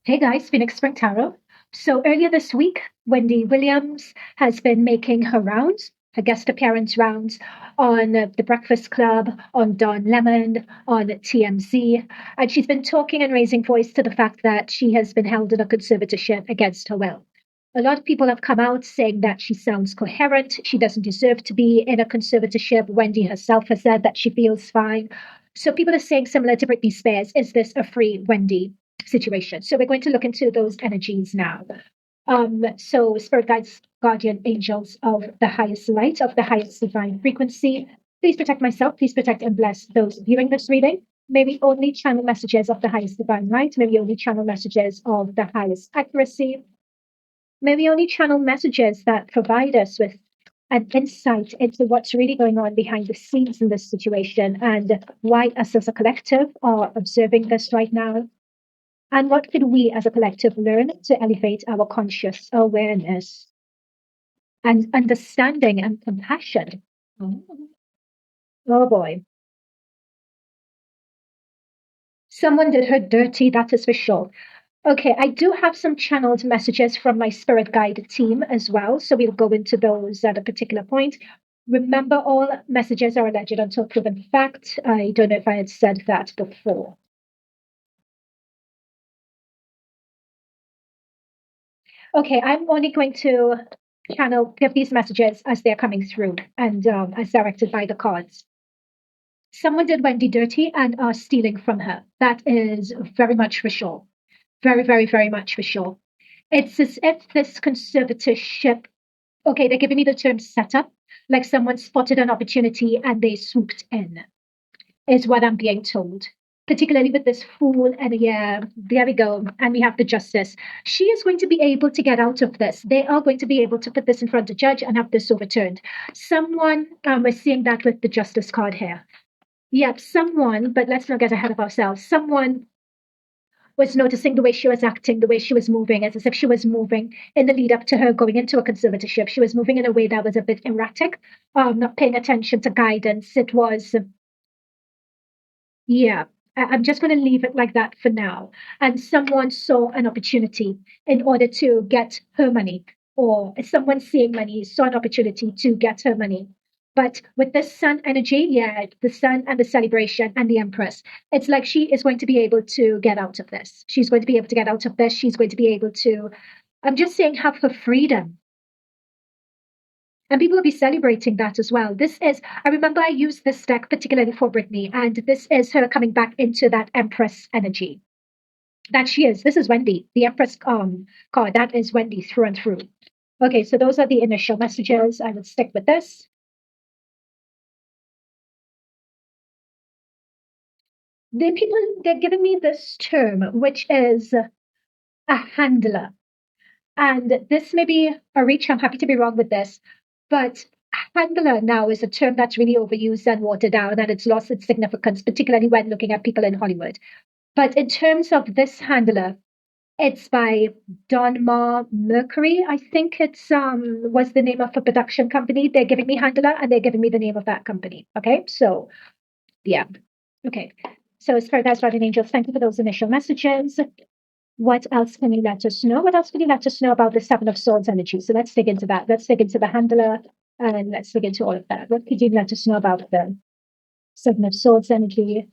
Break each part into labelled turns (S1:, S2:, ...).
S1: Hey guys, Phoenix Spring Tarot. So earlier this week, Wendy Williams has been making her rounds, her guest appearance rounds on The Breakfast Club, on Don Lemon, on TMZ. And she's been talking and raising voice to the fact that she has been held in a conservatorship against her will. A lot of people have come out saying that she sounds coherent. She doesn't deserve to be in a conservatorship. Wendy herself has said that she feels fine. So people are saying, similar to Britney Spears, is this a free Wendy situation? So we're going to look into those energies now. So spirit guides, guardian angels of the highest light, of the highest divine frequency, please protect myself, please protect and bless those viewing this reading. Maybe only channel messages of the highest divine light, maybe only channel messages of the highest accuracy, maybe only channel messages that provide us with an insight into what's really going on behind the scenes in this situation and why us as a collective are observing this right now. And what could we as a collective learn to elevate our conscious awareness and understanding and compassion? Oh boy. Someone did her dirty, that is for sure. Okay, I do have some channeled messages from my spirit guide team as well. So we'll go into those at a particular point. Remember, all messages are alleged until proven fact. I don't know if I had said that before. Okay, I'm only going to give these messages as they're coming through and as directed by the cards. Someone did Wendy dirty and are stealing from her. That is very much for sure. Very, very, very much for sure. It's as if this conservatorship, okay, they're giving me the term setup, like someone spotted an opportunity and they swooped in, is what I'm being told. Particularly with this fool, and yeah, there we go. And we have the justice. She is going to be able to get out of this. They are going to be able to put this in front of the judge and have this overturned. Someone, we're seeing that with the justice card here. Yep, someone, but let's not get ahead of ourselves. Someone was noticing the way she was acting, the way she was moving, as if she was moving in the lead up to her going into a conservatorship. She was moving in a way that was a bit erratic, not paying attention to guidance. It was, yeah, I'm just going to leave it like that for now. And someone saw an opportunity in order to get her money, or someone seeing money saw an opportunity to get her money. But with the sun energy, yeah, the sun and the celebration and the empress, it's like she is going to be able to get out of this. She's going to be able to get out of this. She's going to be able to, I'm just saying, have her freedom. And people will be celebrating that as well. This is, I remember I used this deck particularly for Brittany, and this is her coming back into that Empress energy. That she is. This is Wendy, the Empress card. That is Wendy through and through. Okay, so those are the initial messages. I would stick with this. They're giving me this term, which is a handler. And this may be a reach. I'm happy to be wrong with this, but handler now is a term that's really overused and watered down, and it's lost its significance, particularly when looking at people in Hollywood. But in terms of this handler, it's by Don Ma Mercury. I think it's was the name of a production company. They're giving me handler and they're giving me the name of that company. Okay, so yeah. Okay. So Spirit Guides, Guardian Angels, thank you for those initial messages. What else can you let us know? What else can you let us know about the Seven of Swords energy? So let's dig into that. Let's dig into the handler and let's dig into all of that. What could you let us know about the Seven of Swords energy?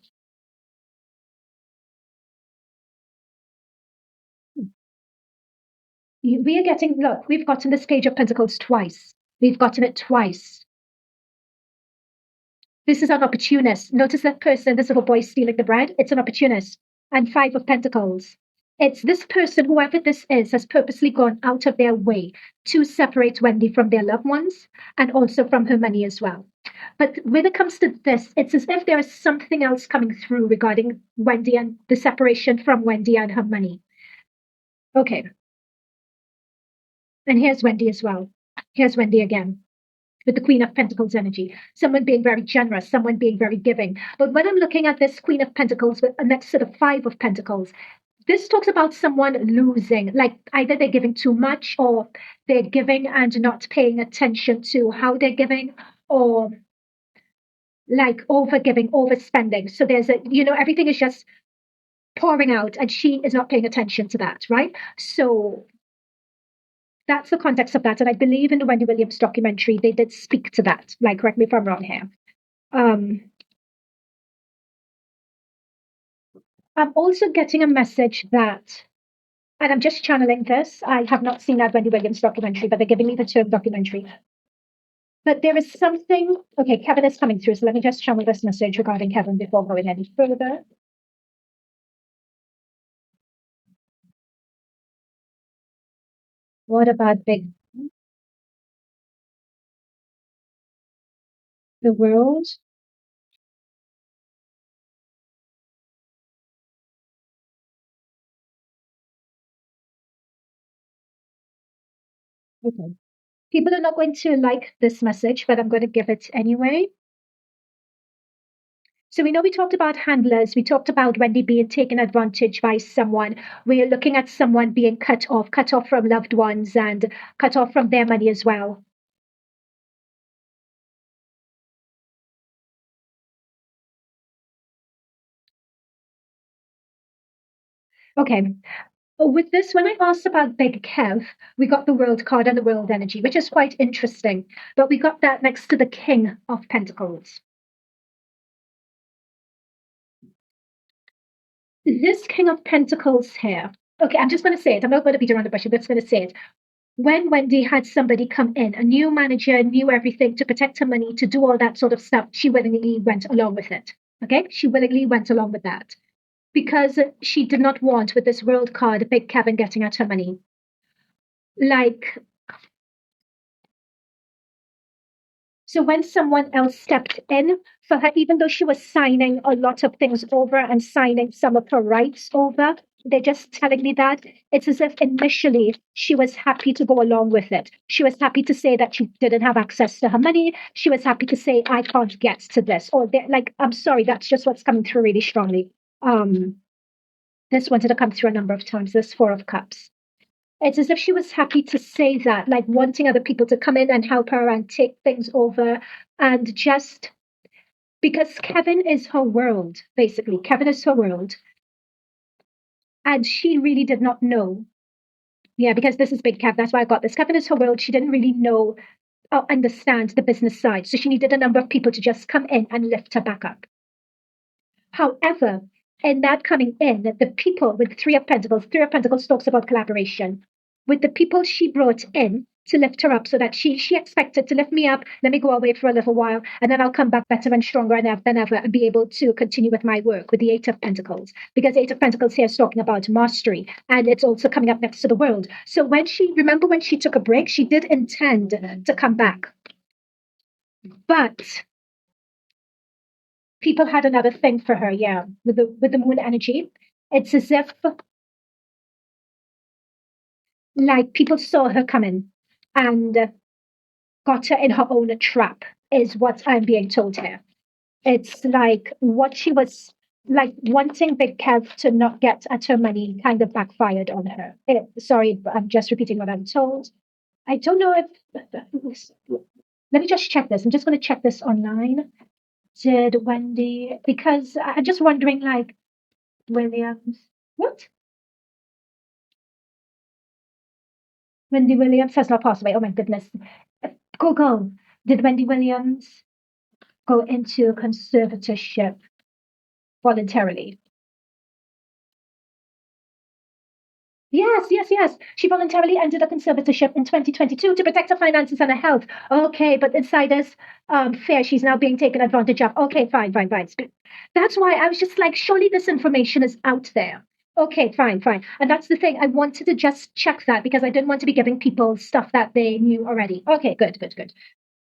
S1: We are getting, look, we've gotten this Page of Pentacles twice. We've gotten it twice. This is an opportunist. Notice that person, this little boy stealing the bread. It's an opportunist. And Five of Pentacles. It's this person, whoever this is, has purposely gone out of their way to separate Wendy from their loved ones and also from her money as well. But when it comes to this, it's as if there is something else coming through regarding Wendy and the separation from Wendy and her money. Okay. And here's Wendy as well. Here's Wendy again with the Queen of Pentacles energy. Someone being very generous, someone being very giving. But when I'm looking at this Queen of Pentacles with next to the Five of Pentacles, this talks about someone losing, like either they're giving too much or they're giving and not paying attention to how they're giving, or like over giving, overspending. So there's a, everything is just pouring out, and she is not paying attention to that, right? So that's the context of that. And I believe in the Wendy Williams documentary, they did speak to that. Like, correct me if I'm wrong here. I'm also getting a message that, and I'm just channeling this. I have not seen that Wendy Williams documentary, but they're giving me the term documentary. But there is something. Okay, Kevin is coming through. So let me just channel this message regarding Kevin before going any further. What about the world? Okay. People are not going to like this message, but I'm going to give it anyway. So we know we talked about handlers. We talked about Wendy being taken advantage by someone. We're looking at someone being cut off from loved ones and cut off from their money as well. Okay. With this, when I asked about Big Kev, we got the world card and the world energy, which is quite interesting. But we got that next to the King of Pentacles. This King of Pentacles here. Okay, I'm just going to say it. I'm not going to beat around the bush. I'm just going to say it. When Wendy had somebody come in, a new manager, knew everything to protect her money, to do all that sort of stuff, she willingly went along with it. Okay, she willingly went along with that because she did not want, with this world card, Big Kevin getting at her money. Like, so when someone else stepped in for her, even though she was signing a lot of things over and signing some of her rights over, they're just telling me that it's as if initially she was happy to go along with it. She was happy to say that she didn't have access to her money. She was happy to say, I can't get to this. Or like, I'm sorry, that's just what's coming through really strongly. This wanted to come through a number of times, this Four of Cups. It's as if she was happy to say that, like wanting other people to come in and help her and take things over and just because Kevin is her world, basically. Kevin is her world. And she really did not know. Yeah, because this is Big Kev. That's why I got this. Kevin is her world. She didn't really know or understand the business side. So she needed a number of people to just come in and lift her back up. However, in that coming in, the people with Three of Pentacles talks about collaboration. With the people she brought in to lift her up so that she expected to lift me up, let me go away for a little while, and then I'll come back better and stronger than ever and be able to continue with my work with the Eight of Pentacles. Because Eight of Pentacles here is talking about mastery, and it's also coming up next to the world. So remember when she took a break, she did intend to come back. But people had another thing for her, yeah, with the moon energy. It's as if like people saw her coming and got her in her own trap, is what I'm being told here. It's like what she was like wanting Big Kev to not get at her money kind of backfired on her. Sorry, I'm just repeating what I'm told. I don't know if. Let me just check this. I'm just going to check this online. Did Wendy, because I'm just wondering, like, Williams, what? Wendy Williams has not passed away. Oh my goodness. Google, did Wendy Williams go into conservatorship voluntarily? Yes, yes, yes. She voluntarily entered a conservatorship in 2022 to protect her finances and her health. Okay, but insiders fear she's now being taken advantage of. Okay, fine, fine, fine. That's why I was just like, surely this information is out there. Okay, fine, fine. And that's the thing. I wanted to just check that because I didn't want to be giving people stuff that they knew already. Okay, good, good, good.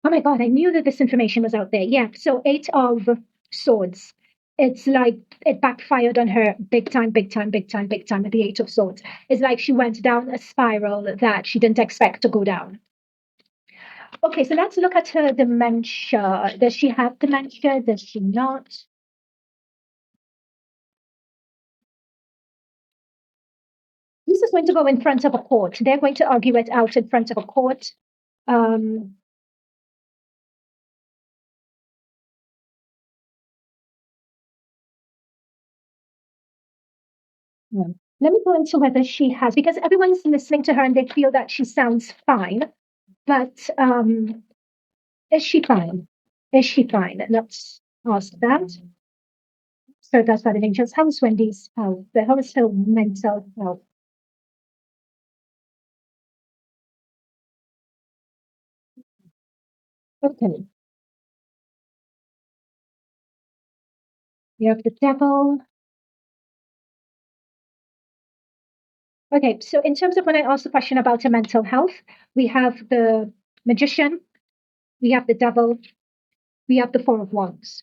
S1: Oh my God, I knew that this information was out there. Yeah. So Eight of Swords. It's like it backfired on her big time, big time, big time, big time at the Eight of Swords. It's like she went down a spiral that she didn't expect to go down. Okay, so let's look at her dementia. Does she have dementia? Does she not? This is going to go in front of a court. They're going to argue it out in front of a court. Um, Yeah. Let me go into whether she has, because everyone's listening to her and they feel that she sounds fine. But is she fine? Is she fine? Let's ask that. So that's what it angels. How is Wendy's health? How is her mental health? Okay. You have the devil. Okay, so in terms of when I asked the question about her mental health, we have the magician, we have the devil, we have the four of wands.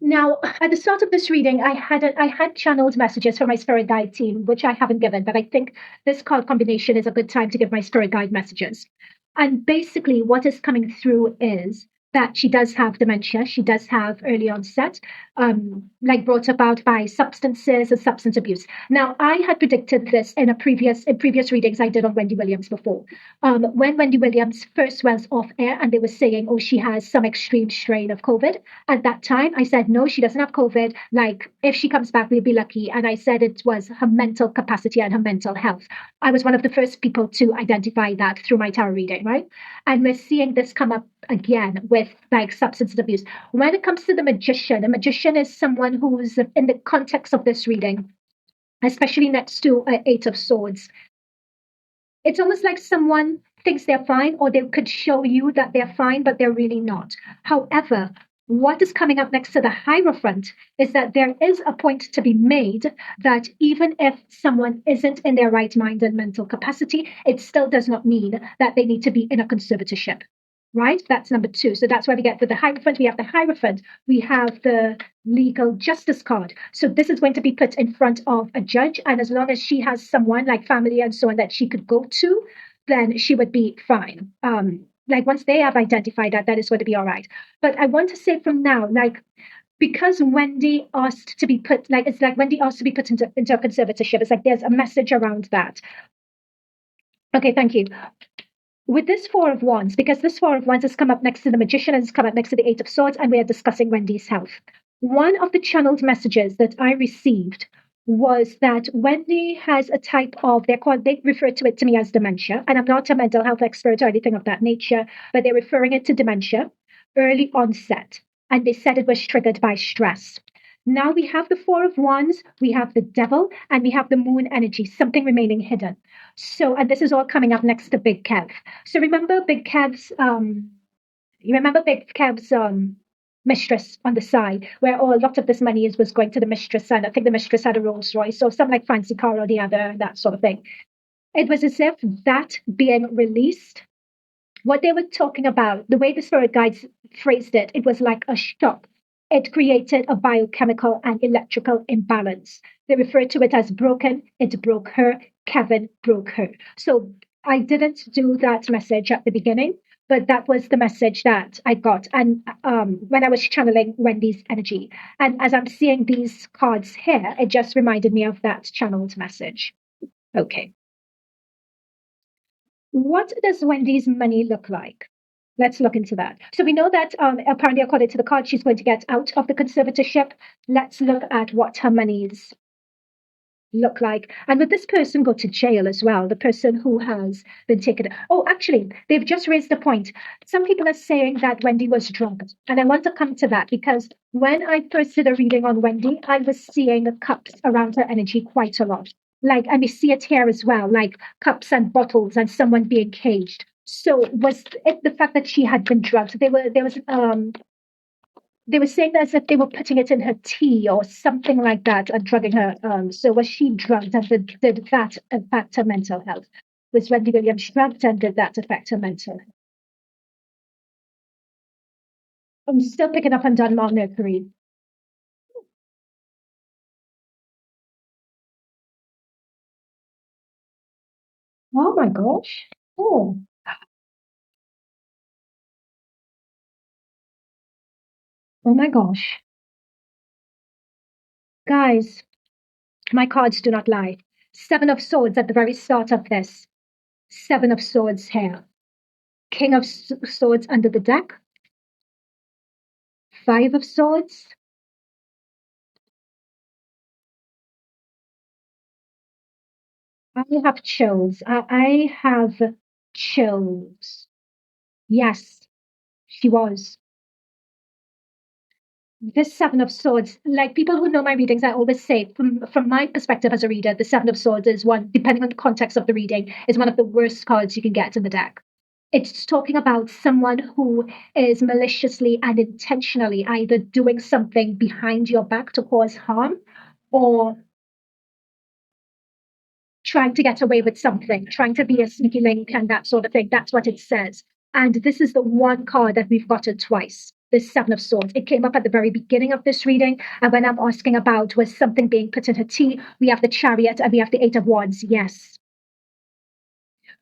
S1: Now, at the start of this reading, I had channeled messages for my spirit guide team, which I haven't given, but I think this card combination is a good time to give my spirit guide messages. And basically, what is coming through is that she does have dementia. She does have early onset, like brought about by substances and substance abuse. Now, I had predicted this in previous readings I did on Wendy Williams before. When Wendy Williams first was off air, and they were saying, "Oh, she has some extreme strain of COVID." At that time, I said, no, she doesn't have COVID. Like, if she comes back, we'll be lucky. And I said it was her mental capacity and her mental health. I was one of the first people to identify that through my tarot reading, right? And we're seeing this come up again with like substance abuse. When it comes to the magician, a magician is someone who's in the context of this reading, especially next to Eight of Swords. It's almost like someone thinks they're fine, or they could show you that they're fine, but they're really not. However, what is coming up next to the Hierophant is that there is a point to be made that even if someone isn't in their right mind and mental capacity, it still does not mean that they need to be in a conservatorship. Right? That's number two. So that's where we get with the Hierophant. We have the Hierophant. We have the legal justice card. So this is going to be put in front of a judge. And as long as she has someone like family and so on that she could go to, then she would be fine. Like once they have identified that, that is going to be all right. But I want to say from now, like, because Wendy asked to be put, like, it's like Wendy asked to be put into a conservatorship. It's like there's a message around that. Okay, thank you. With this Four of Wands, because this Four of Wands has come up next to the Magician and has come up next to the Eight of Swords, and we are discussing Wendy's health. One of the channeled messages that I received was that Wendy has a type of, they refer to it to me as dementia, and I'm not a mental health expert or anything of that nature, but they're referring it to dementia, early onset, and they said it was triggered by stress. Now we have the Four of Wands, we have the Devil, and we have the Moon energy, something remaining hidden. So, and this is all coming up next to Big Kev. So remember Big Kev's, you remember Big Kev's mistress on the side, where a lot of this money was going to the mistress, and I think the mistress had a Rolls Royce, so some like fancy car or the other, that sort of thing. It was as if that being released, what they were talking about, the way the spirit guides phrased it, it was like a shock. It created a biochemical and electrical imbalance. They referred to it as broken. It broke her. Kevin broke her. So I didn't do that message at the beginning, but that was the message that I got. And when I was channeling Wendy's energy, and as I'm seeing these cards here, it just reminded me of that channeled message. Okay. What does Wendy's money look like? Let's look into that. So we know that apparently, according to the card, she's going to get out of the conservatorship. Let's look at what her monies look like. And would this person go to jail as well? The person who has been taken. Oh, actually, they've just raised a point. Some people are saying that Wendy was drugged. And I want to come to that because when I first did a reading on Wendy, I was seeing the cups around her energy quite a lot. Like, and we see it here as well, like cups and bottles and someone being caged. So was it the fact that she had been drugged? They were saying that as if they were putting it in her tea or something like that and drugging her. So was she drugged and did that affect her mental health? Was Wendy Williams drugged and did that affect her mental health? I'm still picking up on Dunmore Mercury. Oh my gosh. Oh, oh my gosh. Guys, my cards do not lie. Seven of Swords at the very start of this. Seven of Swords here. King of Swords under the deck. Five of Swords. I have chills. I have chills. Yes, she was. This Seven of Swords, like people who know my readings, I always say, from my perspective as a reader, the Seven of Swords is one, depending on the context of the reading, is one of the worst cards you can get in the deck. It's talking about someone who is maliciously and intentionally either doing something behind your back to cause harm or trying to get away with something, trying to be a sneaky link and that sort of thing. That's what it says. And this is the one card that we've gotten twice. This Seven of Swords. It came up at the very beginning of this reading. And when I'm asking about was something being put in her tea, we have the Chariot and we have the Eight of Wands. Yes.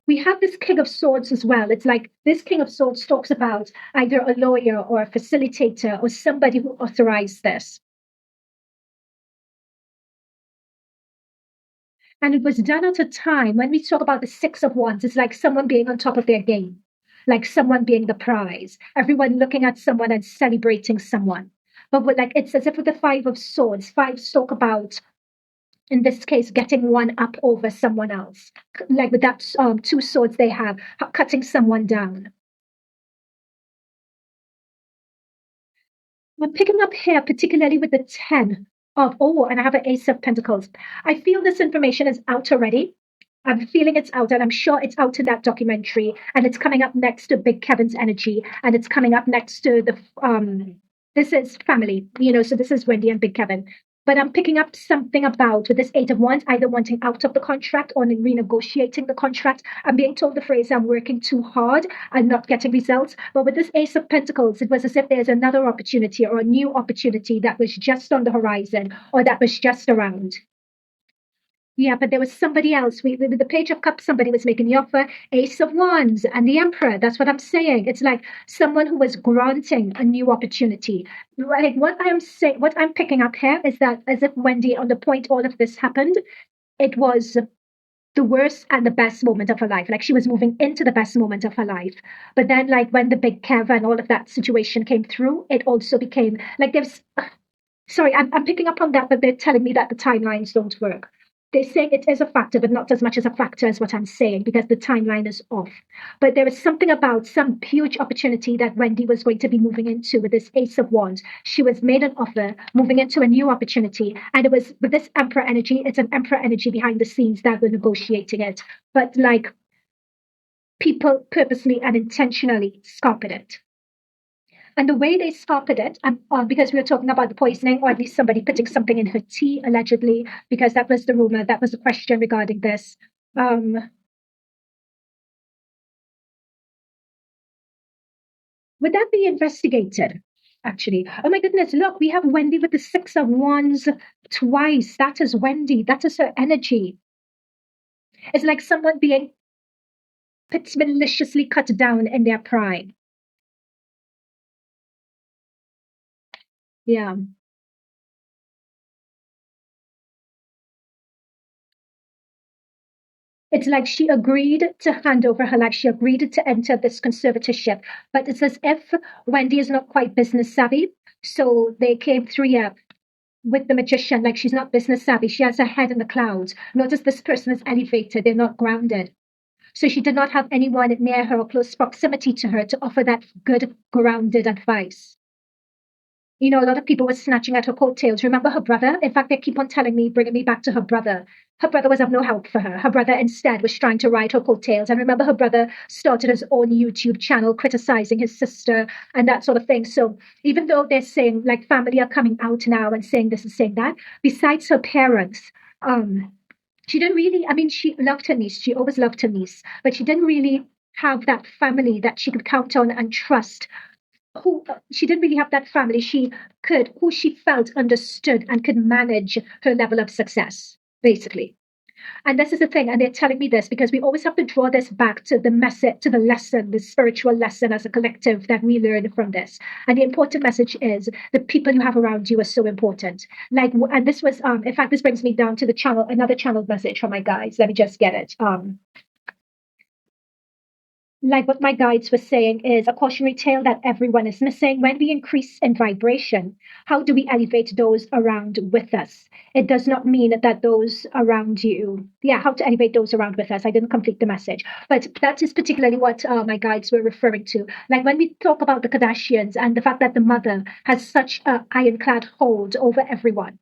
S1: We have this King of Swords as well. It's like this King of Swords talks about either a lawyer or a facilitator or somebody who authorized this. And it was done at a time when we talk about the Six of Wands, it's like someone being on top of their game, like someone being the prize, everyone looking at someone and celebrating someone. But like it's as if with the Five of Swords, fives talk about, in this case, getting one up over someone else. Like with that two swords they have, cutting someone down. I'm picking up here, particularly with the 10 of, oh, and I have an Ace of Pentacles. I feel this information is out already. I'm feeling it's out, and I'm sure it's out in that documentary, and it's coming up next to Big Kevin's energy, and it's coming up next to the this is family, so this is Wendy and Big Kevin. But I'm picking up something about with this Eight of Wands, either wanting out of the contract or renegotiating the contract. I'm being told the phrase, I'm working too hard and not getting results. But with this Ace of Pentacles, it was as if there's another opportunity or a new opportunity that was just on the horizon or that was just around. Yeah, but there was somebody else. With the Page of Cups, somebody was making the offer. Ace of Wands and the Emperor. That's what I'm saying. It's like someone who was granting a new opportunity. Like what I am saying, what I'm picking up here is that as if Wendy, on the point all of this happened, it was the worst and the best moment of her life. Like she was moving into the best moment of her life. But then, like when the Big Kev and all of that situation came through, it also became like there's. Sorry, I'm picking up on that, but they're telling me that the timelines don't work. They're saying it is a factor, but not as much as a factor as what I'm saying because the timeline is off. But there is something about some huge opportunity that Wendy was going to be moving into with this Ace of Wands. She was made an offer, moving into a new opportunity. And it was with this Emperor energy, it's an Emperor energy behind the scenes that were negotiating it. But like people purposely and intentionally scarpered it. And the way they scarpered it, because we were talking about the poisoning, or at least somebody putting something in her tea, allegedly, because that was the rumor, that was the question regarding this. Would that be investigated? Actually, oh my goodness, look, we have Wendy with the Six of Wands twice. That is Wendy, that is her energy. It's like someone being maliciously cut down in their pride. Yeah. It's like she agreed to hand over her life. She agreed to enter this conservatorship. But it's as if Wendy is not quite business savvy. So they came through, yeah, with the magician. Like she's not business savvy. She has her head in the clouds. Notice this person is elevated. They're not grounded. So she did not have anyone near her or close proximity to her to offer that good, grounded advice. A lot of people were snatching at her coattails. Remember her brother? In fact, they keep on telling me, bringing me back to her brother. Her brother was of no help for her. Her brother instead was trying to ride her coattails. And remember, her brother started his own YouTube channel criticizing his sister and that sort of thing. So even though they're saying, like, family are coming out now and saying this and saying that, besides her parents, she didn't really, I mean, she loved her niece. She always loved her niece, but she didn't really have that family that she could count on and trust who she didn't really have that family who she felt understood and could manage her level of success, basically. And this is the thing, and they're telling me this because we always have to draw this back to the message, to the lesson, the spiritual lesson as a collective that we learn from this. And the important message is the people you have around you are so important. Like, and this was, in fact, this brings me down to the channel, another channel message from my guides. Let me just get it. like what my guides were saying is a cautionary tale that everyone is missing. When we increase in vibration, how do we elevate those around with us? It does not mean that those around you, yeah, how to elevate those around with us. I didn't complete the message, but that is particularly what my guides were referring to. Like when we talk about the Kardashians and the fact that the mother has such a ironclad hold over everyone.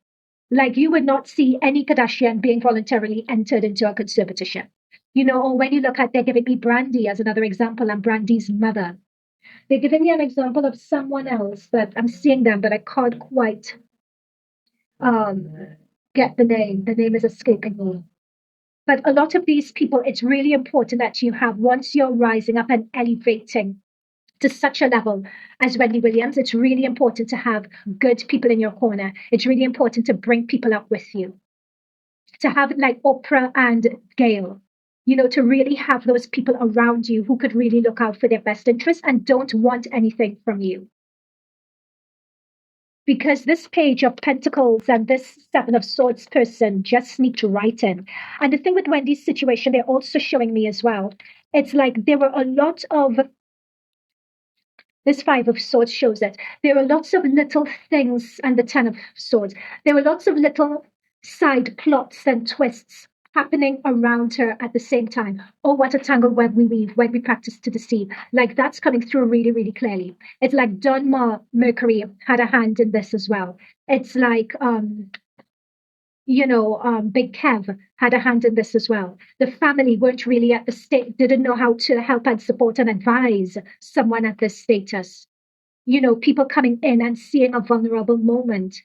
S1: Like you would not see any Kardashian being voluntarily entered into a conservatorship. Or when you look at, they're giving me Brandy as another example, and Brandy's mother. They're giving me an example of someone else, but I'm seeing them, but I can't quite um, get the name. The name is escaping me. But a lot of these people, it's really important that you have, once you're rising up and elevating to such a level as Wendy Williams, it's really important to have good people in your corner. It's really important to bring people up with you, to have like Oprah and Gail, to really have those people around you who could really look out for their best interests and don't want anything from you. Because this page of pentacles and this seven of swords person just sneaked right in. And the thing with Wendy's situation, they're also showing me as well. It's like there were a lot of this Five of Swords shows that there are lots of little things, and the Ten of Swords. There are lots of little side plots and twists happening around her at the same time. Oh, what a tangled web we weave when we practice to deceive. Like that's coming through really, really clearly. It's like Mercury had a hand in this as well. It's like Big Kev had a hand in this as well. The family weren't really at the state, didn't know how to help and support and advise someone at this status. People coming in and seeing a vulnerable moment,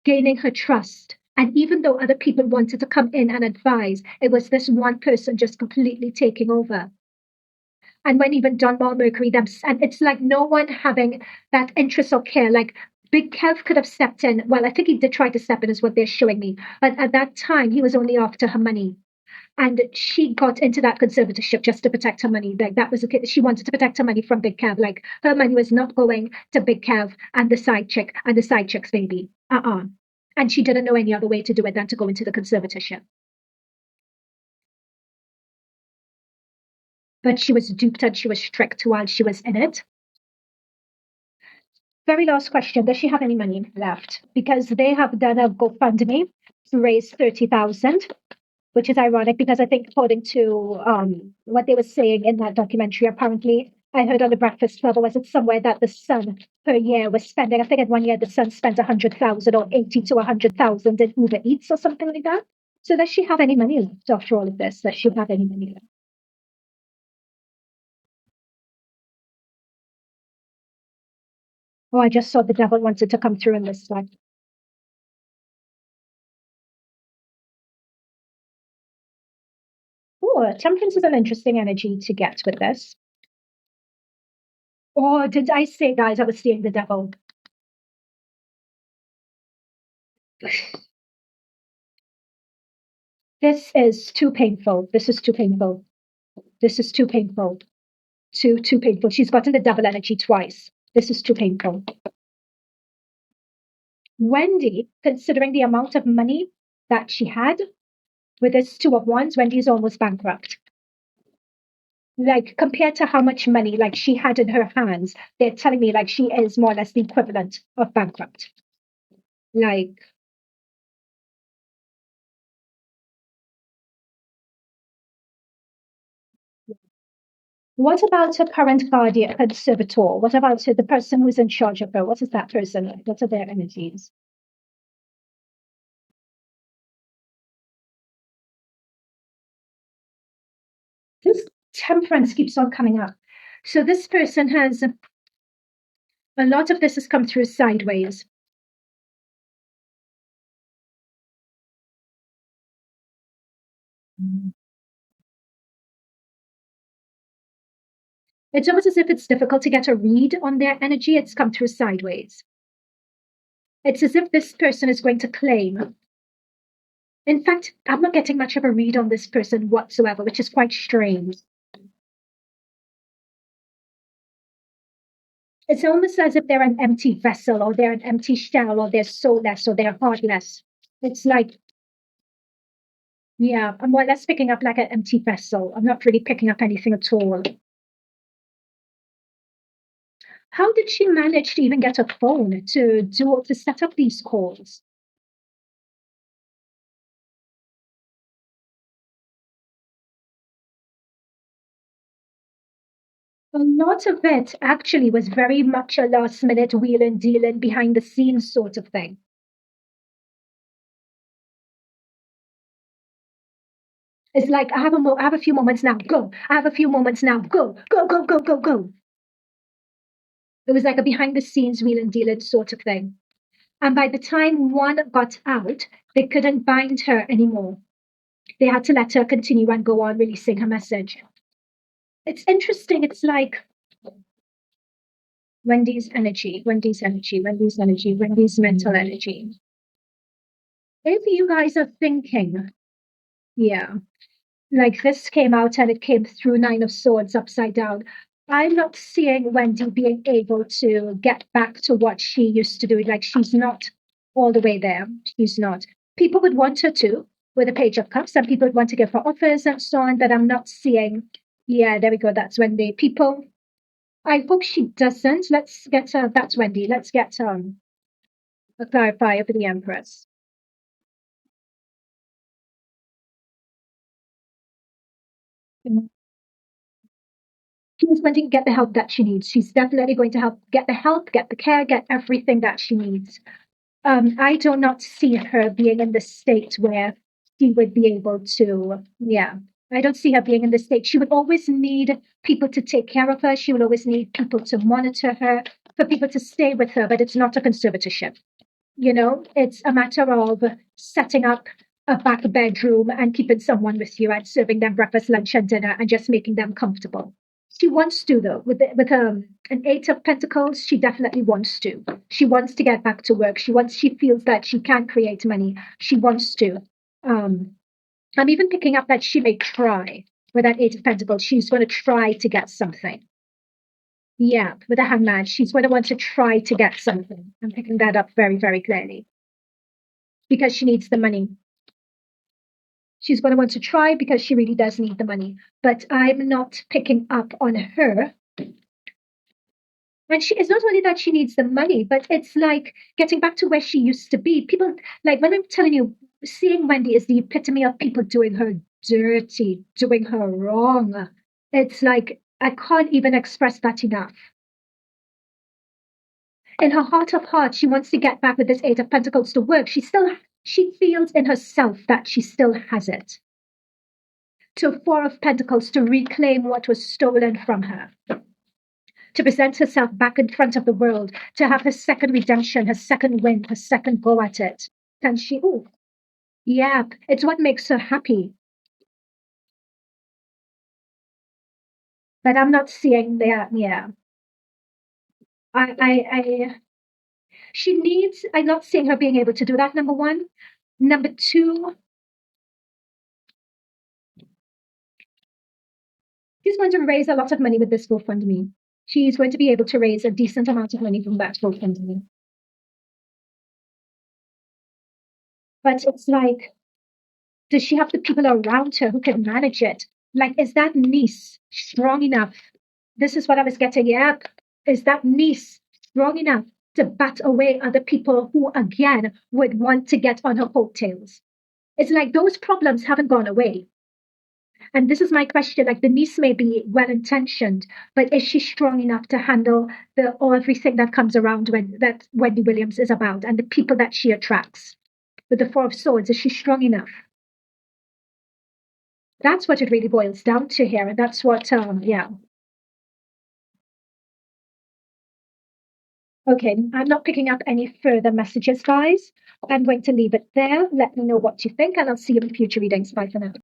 S1: gaining her trust. And even though other people wanted to come in and advise, it was this one person just completely taking over. And when even Mercury, and it's like no one having that interest or care. Like Big Kev could have stepped in. Well, I think he did try to step in, is what they're showing me. But at that time, he was only after her money. And she got into that conservatorship just to protect her money. Like that was she wanted to protect her money from Big Kev. Like her money was not going to Big Kev and the side chick and the side chick's baby. And she didn't know any other way to do it than to go into the conservatorship. But she was duped and she was tricked while she was in it. Very last question. Does she have any money left? Because they have done a GoFundMe to raise 30,000, which is ironic because I think according to what they were saying in that documentary, apparently I heard on the Breakfast Club, or was it somewhere, that the son per year was spending, I think in 1 year the son spent 100,000 or 80 to 100,000 in Uber Eats or something like that. So does she have any money left after all of this? Does she have any money left? Oh, I just saw the devil wanted to come through in this one. Oh, temperance is an interesting energy to get with this. Or did I say, guys, I was seeing the devil? This is too painful. This is too painful. This is too painful. Too painful. She's gotten the devil energy twice. This is too painful. Wendy, considering the amount of money that she had with this Two of Wands, Wendy is almost bankrupt. Like compared to how much money like she had in her hands, they're telling me like she is more or less the equivalent of bankrupt. Like what about her current guardian, conservator? What about the person who's in charge of her? What is that person like? What are their energies? This temperance keeps on coming up. So this person has a lot of this has come through sideways. It's almost as if it's difficult to get a read on their energy. It's come through sideways. It's as if this person is going to claim. In fact, I'm not getting much of a read on this person whatsoever, which is quite strange. It's almost as if they're an empty vessel, or they're an empty shell, or they're soulless, or they're heartless. It's like, yeah, I'm more or less picking up like an empty vessel. I'm not really picking up anything at all. How did she manage to even get a phone to set up these calls? A lot of it actually was very much a last minute wheeling dealing behind the scenes sort of thing. It's like I have a few moments now, go. I have a few moments now, go, go, go, go, go, go. It was like a behind the scenes wheeling dealing sort of thing. And by the time one got out, they couldn't bind her anymore. They had to let her continue and go on releasing her message. It's interesting. It's like Wendy's energy, Wendy's energy, Wendy's energy, Wendy's mental energy. If you guys are thinking, yeah, like this came out and it came through Nine of Swords upside down. I'm not seeing Wendy being able to get back to what she used to do. Like she's not all the way there. She's not. People would want her to with a Page of Cups. Some people would want to give her offers and so on, but I'm not seeing. Yeah, there we go. That's Wendy. People. I hope she doesn't. Let's get that's Wendy. Let's get a clarifier for the Empress. She's going to get the help that she needs. She's definitely going to help get the help, get the care, get everything that she needs. I do not see her being in the state where she would be able to, yeah. I don't see her being in the state. She would always need people to take care of her. She would always need people to monitor her, for people to stay with her, but it's not a conservatorship. You know, it's a matter of setting up a back bedroom and keeping someone with you and serving them breakfast, lunch, and dinner and just making them comfortable. She wants to, though, with an Eight of Pentacles. She definitely wants to. She wants to get back to work. She feels that she can create money. She wants to. Um, I'm even picking up that she may try with that Eight of Pentacles. She's going to try to get something. Yeah, with a hangman, she's going to want to try to get something. I'm picking that up very, very clearly because she needs the money. She's going to want to try because she really does need the money. But I'm not picking up on her. And it's not only that she needs the money, but it's like getting back to where she used to be. People, like when I'm telling you, seeing Wendy is the epitome of people doing her dirty, doing her wrong. It's like, I can't even express that enough. In her heart of hearts, she wants to get back with this Eight of Pentacles to work. She feels in herself that she still has it. To Four of Pentacles, to reclaim what was stolen from her, to present herself back in front of the world, to have her second redemption, her second win, her second go at it. And she, oh, yeah, it's what makes her happy. But I'm not seeing that, yeah. She needs, I'm not seeing her being able to do that, number one. Number two, she's going to raise a lot of money with this GoFundMe. She's going to be able to raise a decent amount of money from that GoFundMe. But it's like, does she have the people around her who can manage it? Like, is that niece strong enough? This is what I was getting. Yeah. Is that niece strong enough to bat away other people who, again, would want to get on her coattails? It's like those problems haven't gone away. And this is my question. Like, the niece may be well intentioned, but is she strong enough to handle everything that comes around that Wendy Williams is about and the people that she attracts? With the Four of Swords, is she strong enough? That's what it really boils down to here. And that's what, yeah. Okay, I'm not picking up any further messages, guys. I'm going to leave it there. Let me know what you think, and I'll see you in future readings. Bye for now.